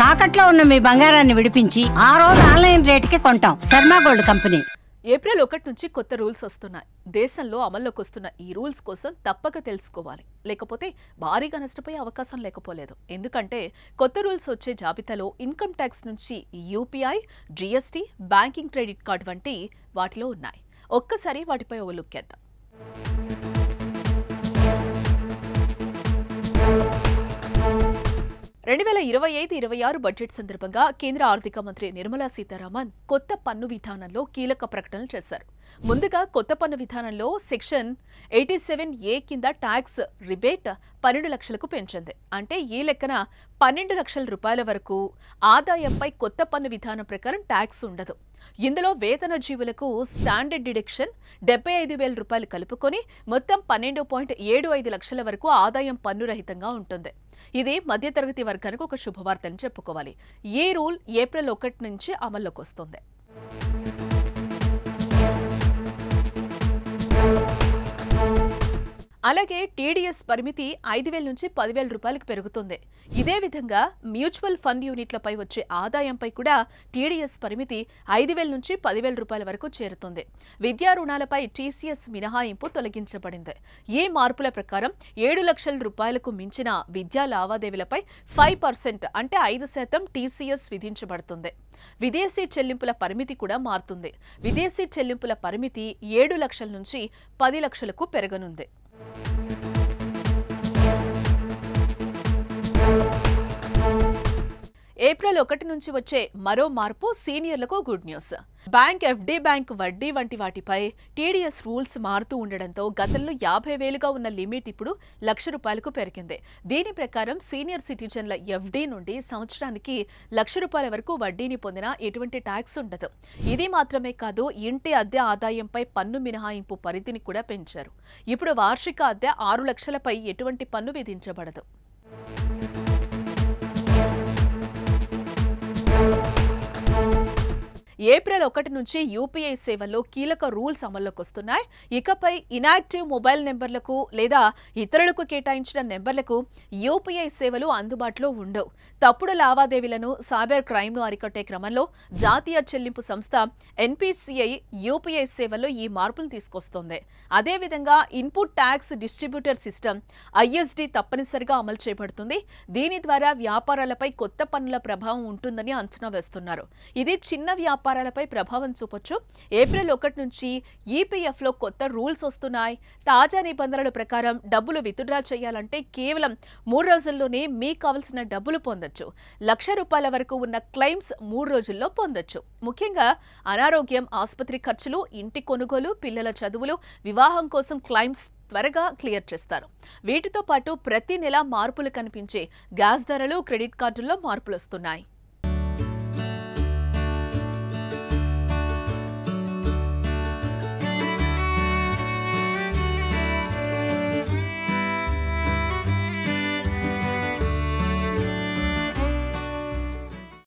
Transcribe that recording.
తాకట్లో ఉన్న మీ బంగారాన్ని విడిపించి ఆ రోజు ఆన్లైన్ రేటుకి కొంటాం. Sharma gold company. ఏప్రిల్ 1 నుంచి కొత్త రూల్స్ వస్తున్నాయి. దేశంలో అమల్లోకి వస్తున్న ఈ రూల్స్ కోసం తప్పక తెలుసుకోవాలి. లేకపోతే భారీగా నష్టపోయే అవకాశం లేకపోలేదు. ఎందుకంటే కొత్త రూల్స్ వచ్చే జాబితాలో ఇన్కమ్ ట్యాక్స్ నుంచి UPI, GST, banking, credit card వంటి వాటిలో ఉన్నాయి. ఒక్కసారి వాటిపై ఒక లుక్ వేద్దాం. 2025-26 బడ్జెట్ సందర్భంగా కేంద్ర ఆర్థిక మంత్రి నిర్మలా సీతారామన్ కొత్త పన్ను విధానంలో కీలక ప్రకటనలు చేశారు. ముందుగా కొత్త పన్ను విధానంలో సెక్షన్ 87A కింద ట్యాక్స్ రిబేట్ 12 లక్షలకు పెంచింది. అంటే ఈ లెక్కన 12 లక్షల రూపాయల వరకు ఆదాయంపై కొత్త పన్ను విధానం ప్రకారం ట్యాక్స్ ఉండదు. ఇందులో వేతన జీవులకు స్టాండర్డ్ డిడక్షన్ 75,000 రూపాయలు కలుపుకొని మొత్తం 12.75 లక్షల వరకు ఆదాయం పన్ను రహితంగా ఉంటుంది. ఇది మధ్యతరగతి వర్గానికి ఒక శుభవార్తని చెప్పుకోవాలి. ఈ రూల్ ఏప్రిల్ 1 నుంచి అమల్లోకి వస్తుంది. అలాగే టీడీఎస్ పరిమితి 5,000 నుంచి 10,000 రూపాయలకు పెరుగుతుంది. ఇదే విధంగా మ్యూచువల్ ఫండ్ యూనిట్లపై వచ్చే ఆదాయంపై కూడా టీడీఎస్ పరిమితి 5,000 నుంచి 10,000 రూపాయల వరకు చేరుతుంది. విద్యా రుణాలపై టీసీఎస్ మినహాయింపు తొలగించబడింది. ఈ మార్పుల ప్రకారం 7 లక్షల రూపాయలకు మించిన విద్యా లావాదేవీలపై 5% అంటే 5% టీసీఎస్ విధించబడుతుంది. విదేశీ చెల్లింపుల పరిమితి కూడా మారుతుంది. విదేశీ చెల్లింపుల పరిమితి 7 లక్షల నుంచి 10 లక్షలకు పెరగనుంది. ఏప్రిల్ 1 నుంచి వచ్చే మరో మార్పు సీనియర్లకు good news. Bank, FD bank వడ్డీ వంటి వాటిపై టీడీఎస్ రూల్స్ మారుతూ ఉండడంతో గతంలో 50,000గా ఉన్న లిమిట్ ఇప్పుడు 1,00,000 రూపాయలకు పెరిగింది. దీని ప్రకారం సీనియర్ సిటిజన్ల ఎఫ్డీ నుండి సంవత్సరానికి 1,00,000 రూపాయల వరకు వడ్డీని పొందినా ఎటువంటి ట్యాక్స్ ఉండదు. ఇది మాత్రమే కాదు, ఇంటి అద్దె ఆదాయంపై పన్ను మినహాయింపు పరిధిని కూడా పెంచారు. ఇప్పుడు వార్షిక అద్దె 6 లక్షలపై ఎటువంటి పన్ను విధించబడదు. ఏప్రిల్ 1 నుంచి యూపీఐ సేవల్లో కీలక రూల్స్ అమల్లోకి వస్తున్నాయి. ఇకపై ఇనాక్టివ్ మొబైల్ నెంబర్లకు లేదా ఇతరులకు కేటాయించిన నెంబర్లకు యూపీఐ సేవలు అందుబాటులో ఉండవు. తప్పుడు లావాదేవీలను, సైబర్ క్రైమ్ను అరికట్టే క్రమంలో జాతీయ చెల్లింపు సంస్థ ఎన్పీసీఐ యూపీఐ సేవల్లో ఈ మార్పులు తీసుకొస్తోంది. అదేవిధంగా ఇన్పుట్ ట్యాక్స్ డిస్ట్రిబ్యూటర్ సిస్టమ్ ఐఎస్డీ తప్పనిసరిగా అమలు చేయబడుతుంది. దీని ద్వారా వ్యాపారాలపై కొత్త పన్నుల ప్రభావం ఉంటుందని అంచనా వేస్తున్నారు. ఇది చిన్న వ్యాపారాలపై ప్రభావం చూపొచ్చు. ఏప్రిల్ 1 నుంచి ఈపీఎఫ్లో కొత్త రూల్స్ వస్తున్నాయి. తాజా నిబంధనల ప్రకారం డబ్బులు విత్డ్రా చేయాలంటే కేవలం 3 రోజుల్లోనే మీకు కావలసిన డబ్బులు పొందొచ్చు. 1,00,000 రూపాయల వరకు ఉన్న క్లెయిమ్స్ 3 రోజుల్లో పొందొచ్చు. ముఖ్యంగా అనారోగ్యం, ఆసుపత్రి ఖర్చులు, ఇంటి కొనుగోలు, పిల్లల చదువులు, వివాహం కోసం క్లెయిమ్స్ త్వరగా క్లియర్ చేస్తారు. వీటితో పాటు ప్రతి నెల మార్పులు కనిపించే గ్యాస్ ధరలు, క్రెడిట్ కార్డుల్లో మార్పులు వస్తున్నాయి.